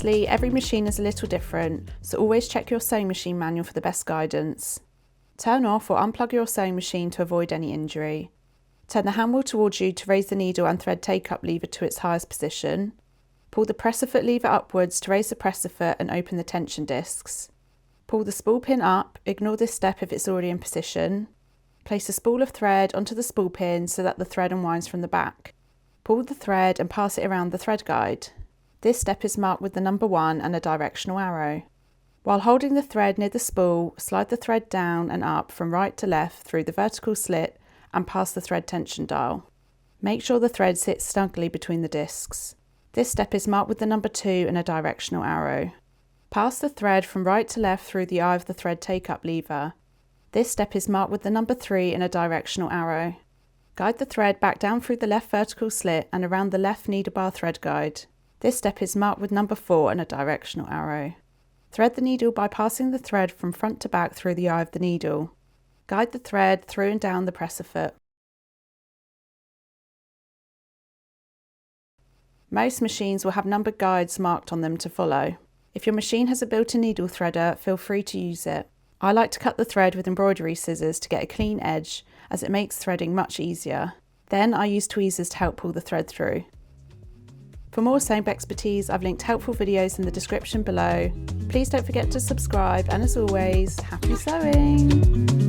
Obviously, every machine is a little different, so always check your sewing machine manual for the best guidance. Turn off or unplug your sewing machine to avoid any injury. Turn the handle towards you to raise the needle and thread take-up lever to its highest position. Pull the presser foot lever upwards to raise the presser foot and open the tension discs. Pull the spool pin up, ignore this step if it's already in position. Place a spool of thread onto the spool pin so that the thread unwinds from the back. Pull the thread and pass it around the thread guide. This step is marked with the number 1 and a directional arrow. While holding the thread near the spool, slide the thread down and up from right to left through the vertical slit and past the thread tension dial. Make sure the thread sits snugly between the discs. This step is marked with the number 2 and a directional arrow. Pass the thread from right to left through the eye of the thread take-up lever. This step is marked with the number 3 and a directional arrow. Guide the thread back down through the left vertical slit and around the left needle bar thread guide. This step is marked with number 4 and a directional arrow. Thread the needle by passing the thread from front to back through the eye of the needle. Guide the thread through and down the presser foot. Most machines will have numbered guides marked on them to follow. If your machine has a built-in needle threader, feel free to use it. I like to cut the thread with embroidery scissors to get a clean edge, as it makes threading much easier. Then I use tweezers to help pull the thread through. For more sewing expertise, I've linked helpful videos in the description below. Please don't forget to subscribe, and as always, happy sewing!